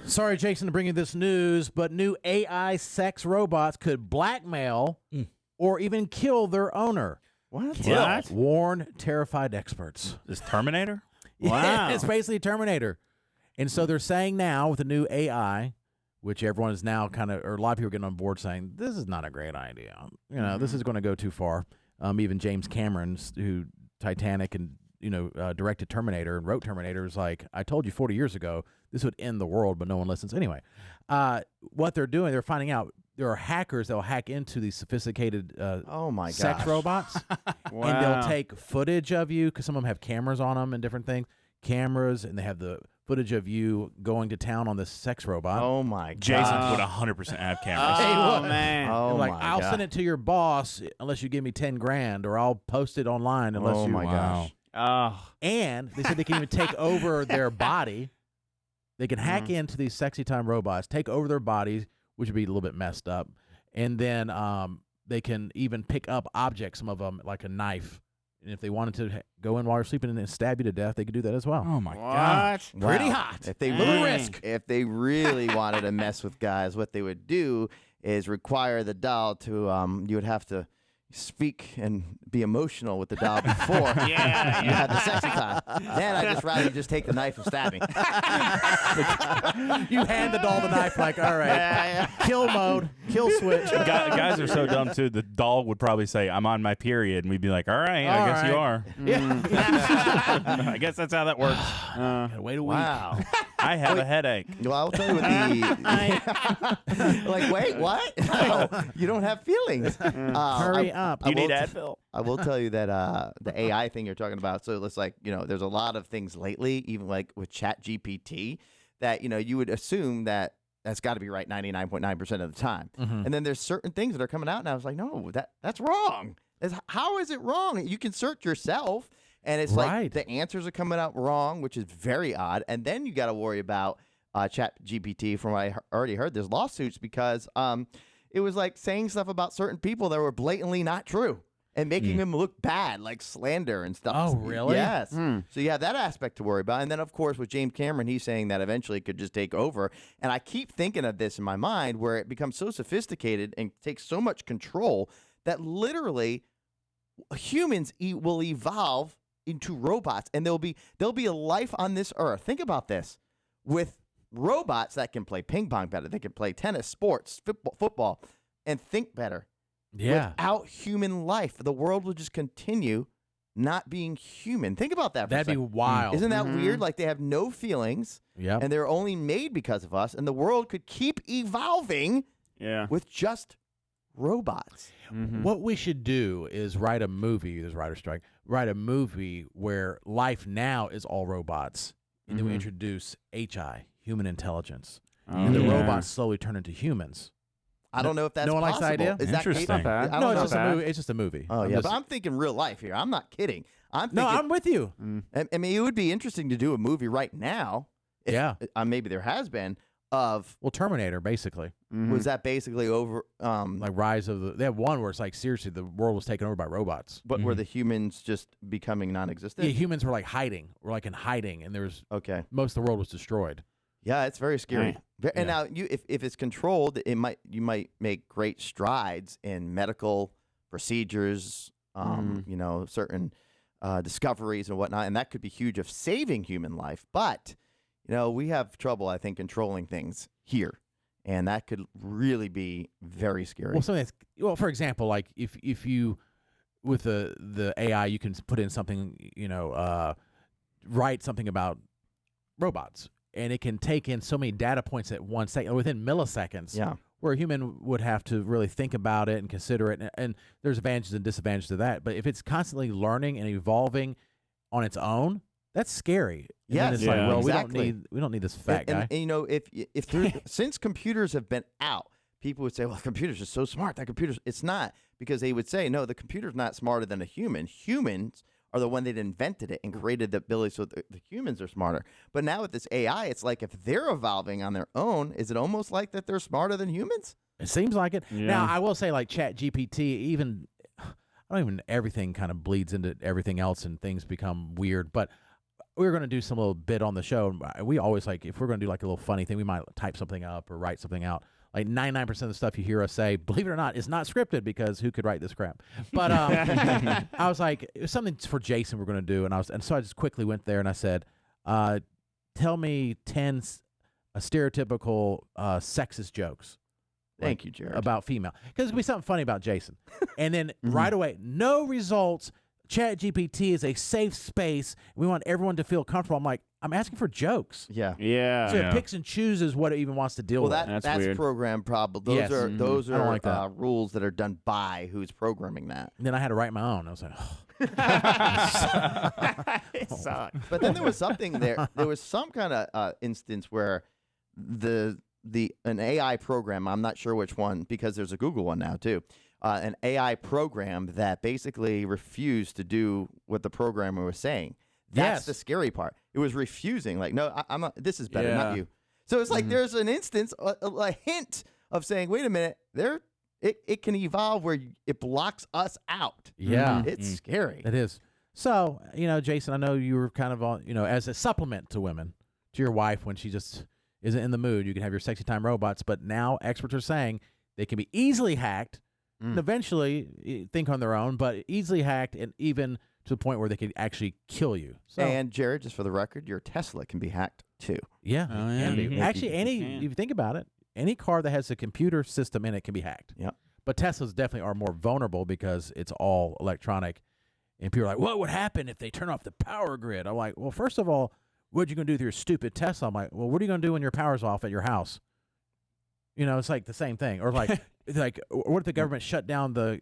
Sorry, Jason, to bring you this news, but new AI sex robots could blackmail or even kill their owner. What? Warn terrified experts. This Terminator? Yeah, it's basically Terminator. And so they're saying now with the new AI, which everyone is now kind of, or a lot of people are getting on board saying, this is not a great idea. You know, this is going to go too far. Even James Cameron, who Titanic and, directed Terminator and wrote Terminator, is like, I told you 40 years ago, this would end the world, but no one listens. Anyway, what they're doing, they're finding out there are hackers that will hack into these sophisticated sex robots. Wow. And they'll take footage of you, because some of them have cameras on them and different things. Cameras, and they have the footage of you going to town on this sex robot. Oh my god. Jason would 100% have cameras. Oh, man. Oh like, my I'll god. send it to your boss unless you give me 10 grand, or I'll post it online unless Oh you. my gosh. Oh. And they said they can even take over their body. They can hack into these sexy time robots, take over their bodies, which would be a little bit messed up, and then they can even pick up objects, some of them like a knife. And if they wanted to go in while you're sleeping and stab you to death, they could do that as well. Oh, my God. Wow. Pretty hot. If they Little really, risk. If they really wanted to mess with guys, what they would do is require the doll to. You would have to speak and be emotional with the doll before you had the sexy time. Then I just rather just take the knife and stab me. You hand the doll the knife, like, all right, kill mode, kill switch. Guys are so dumb, too. The doll would probably say, I'm on my period. And we'd be like, all right, I guess you are. Yeah. I guess that's how that works. Gotta wait a week. Wow. I have a headache. Well, I'll tell you what like, wait, what? No, you don't have feelings. Hurry up. You need Advil. I will tell you that the AI thing you're talking about, so it's like, there's a lot of things lately, even like with Chat GPT, that, you would assume that that's got to be right 99.9% of the time. And then there's certain things that are coming out, and I was like, no, that's wrong. How is it wrong? You can search yourself, and it's like the answers are coming out wrong, which is very odd. And then you got to worry about Chat GPT. From what I already heard, there's lawsuits because it was like saying stuff about certain people that were blatantly not true and making them look bad, like slander and stuff. Oh, really? Yes. So you have that aspect to worry about. And then, of course, with James Cameron, he's saying that eventually it could just take over. And I keep thinking of this in my mind where it becomes so sophisticated and takes so much control that literally humans will evolve into robots, and there'll be a life on this earth. Think about this. With robots that can play ping pong better, they can play tennis, sports, football, and think better. Yeah. Without human life, the world will just continue not being human. Think about that. That'd be wild. Isn't that weird? Like they have no feelings, and they're only made because of us, and the world could keep evolving with just robots. What we should do is write a movie. There's writer strike. Write a movie where life now is all robots, and then we introduce HI, human intelligence, and the robots slowly turn into humans. I don't know if that's no one likes the possible. idea? Is that Interesting. not bad? No, it's just a movie. It's just a movie. Oh yeah, but I'm thinking real life here. I'm not kidding. I'm thinking, I'm with you. I mean, it would be interesting to do a movie right now. If, maybe there has been Terminator, basically. Was that basically over? Like Rise of the. They have one where it's like seriously, the world was taken over by robots. But were the humans just becoming non-existent? Yeah, humans were like hiding. We're like in hiding, and there was most of the world was destroyed. Yeah, it's very scary. And now, if it's controlled, you might make great strides in medical procedures. Certain discoveries and whatnot, and that could be huge of saving human life. But we have trouble, I think, controlling things here, and that could really be very scary. Well, for example, like if you with the AI, you can put in something, write something about robots, and it can take in so many data points at 1 second, within milliseconds. Yeah. Where a human would have to really think about it and consider it, and there's advantages and disadvantages to that. But if it's constantly learning and evolving on its own, that's scary. Yes, it's like, well, exactly. we don't need this fat guy. And if since computers have been out, people would say, well, computers are so smart. That computers, it's not, because they would say, no, the computer's not smarter than a human. Humans are the one that invented it and created the ability, so the humans are smarter. But now with this AI, it's like if they're evolving on their own, is it almost like that they're smarter than humans? It seems like it. Yeah. Now, I will say, like Chat GPT, everything kind of bleeds into everything else and things become weird. But we were going to do some little bit on the show. And we always if we're going to do like a little funny thing, we might type something up or write something out. Like 99% of the stuff you hear us say, believe it or not, is not scripted because who could write this crap? But I was like, it was something for Jason we're going to do. And so I just quickly went there and I said, tell me 10 stereotypical sexist jokes. Thank you, Jared. About female. Because it'll be something funny about Jason. And then right away, no results. ChatGPT is a safe space. We want everyone to feel comfortable. I'm like, I'm asking for jokes. Yeah. Yeah. So it picks and chooses what it even wants to deal Well, with. that's weird. program problem. Yes. Those I don't are like that. rules that are done by who's programming that. And then I had to write my own. I was like, It sucks. But then there was something there. There was some kind of instance where an AI program, I'm not sure which one because there's a Google one now too, an AI program that basically refused to do what the programmer was saying. That's Yes. the scary part. It was refusing. Like, no, I'm not. This is better, not Yeah. you. So it's like there's an instance, a hint of saying, wait a minute, it can evolve where it blocks us out. yeah, It's scary. it is. So, Jason, I know you were kind of on, as a supplement to women, to your wife when she just isn't in the mood, you can have your sexy time robots. But now experts are saying they can be easily hacked and eventually think on their own, but easily hacked and even to the point where they could actually kill you. So, And Jared, just for the record, your Tesla can be hacked too. yeah, Oh, it yeah, can be. you can. Actually, You if can. you think about it, any car that has a computer system in it can be hacked. Yep. But Teslas definitely are more vulnerable because it's all electronic. And people are like, what would happen if they turn off the power grid? I'm like, well, first of all, what are you going to do with your stupid Tesla? I'm like, well, what are you going to do when your power's off at your house? It's like the same thing. Or like, what if the government shut down the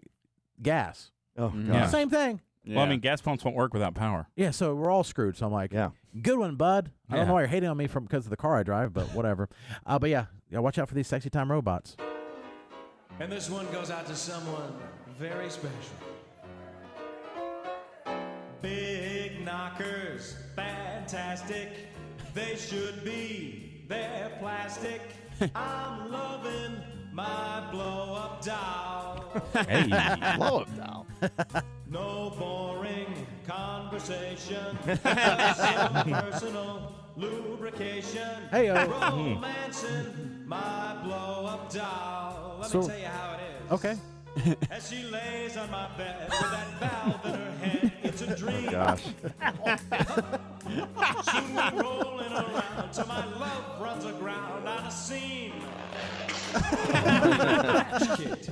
gas? Oh, Yeah. Same thing. Well, I mean, gas pumps won't work without power. Yeah, so we're all screwed. So I'm like, Yeah. good one, bud. I don't Yeah. know why you're hating on me because of the car I drive, but whatever. But yeah, watch out for these sexy time robots. And this one goes out to someone very special. Big knockers, fantastic. They should be, they're plastic. I'm loving my blow-up doll. Hey. Blow up doll. No boring conversation. Some personal lubrication. Hey-o. Romancing my blow-up doll. Let So- me tell you how it is. Okay. As she lays on my bed with that valve in her head, it's a dream. Gosh. Soon we're rolling around till my love runs aground on a scene. Latch kit.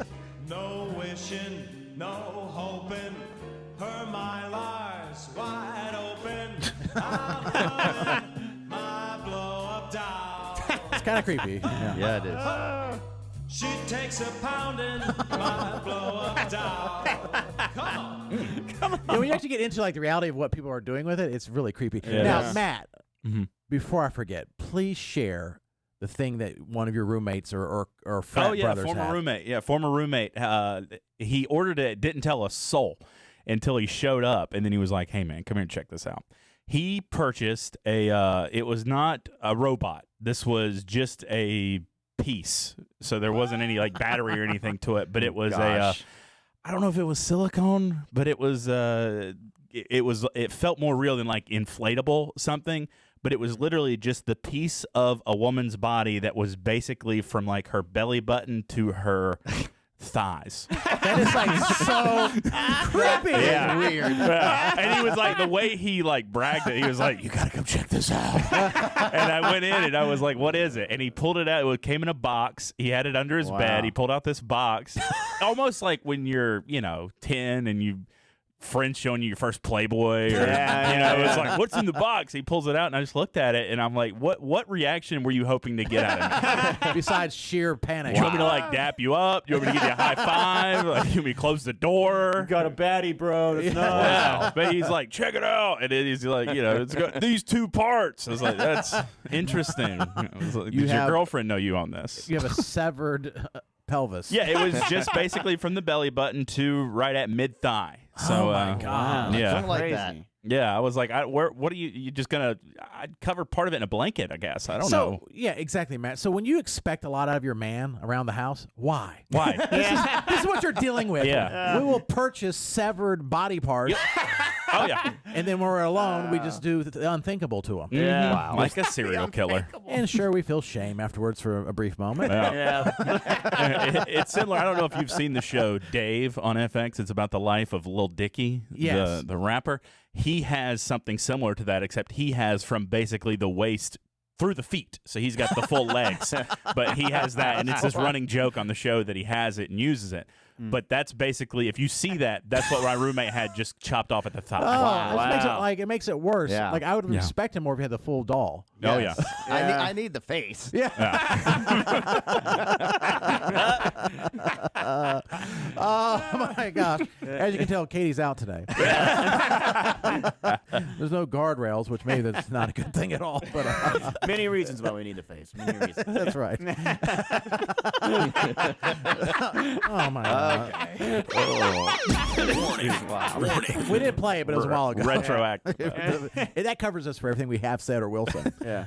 No wishing, no hoping. Her Mylar's wide open. I'm loving my blow-up doll. It's kind of creepy. Yeah. Yeah, it is. She takes a pounding, my blow-up doll. Come on. Yeah, when you actually get into like the reality of what people are doing with it, it's really creepy. Yeah. Now, Yes. Matt, before I forget, please share the thing that one of your roommates or frat brothers former had. roommate. Yeah, former roommate. He ordered it, didn't tell a soul until he showed up, and then he was like, "Hey, man, come here and check this out." He purchased a. It was not a robot. This was just a piece, so there wasn't any like battery or anything to it. But it was Gosh. I don't know if it was silicone, but it was. It felt more real than like inflatable something. But it was literally just the piece of a woman's body that was basically from like her belly button to her thighs. That is like so creepy. Yeah. Weird. And he was like, the way he like bragged it, he was like, "You gotta come check this out." And I went in and I was like, "What is it?" And he pulled it out. It came in a box. He had it under his bed. He pulled out this box, almost like when you're 10 and you. Friends showing you your first Playboy, or it's like, what's in the box? He pulls it out, and I just looked at it, and I'm like, what reaction were you hoping to get out of me? Besides sheer panic. Do you want me to like dap you up? Do you want me to give you a high five? Like, you want me to close the door? Got a baddie, bro. That's nice. Wow. But he's like, check it out, and then he's like, it's got these 2 parts. I was like, that's interesting. I was like, Did your have- girlfriend know you on this? You have a severed pelvis. Yeah, it was just basically from the belly button to right at mid thigh. So, Oh, my God. Yeah. Something like Crazy. that. Yeah, I was like, what are you just gonna? I'd cover part of it in a blanket, I guess. I don't know. Yeah, exactly, Matt. So when you expect a lot out of your man around the house, why? Why? This is what you're dealing with. Yeah. We will purchase severed body parts Oh yeah. And then when we're alone, we just do the unthinkable to them. Yeah. Wow. Like a serial killer. And sure, we feel shame afterwards for a brief moment. Yeah. Yeah. It's similar. I don't know if you've seen the show Dave on FX. It's about the life of Lil Dicky, Yes. the rapper. He has something similar to that, except he has from basically the waist through the feet. So he's got the full legs, but he has that, and it's this running joke on the show that he has it and uses it. But that's basically, if you see that, that's what my roommate had just chopped off at the top. Oh, it makes it worse. Yeah. Like I would respect him more if he had the full doll. Oh yeah. I need the face. Yeah. Oh my gosh! As you can tell, Katie's out today. There's no guardrails, which maybe that's not a good thing at all. But Many reasons why we need a face. Many reasons. that's right. Oh my god! We didn't play it, but it was a while ago. Retroactive. That covers us for everything we have said or will say. Yeah.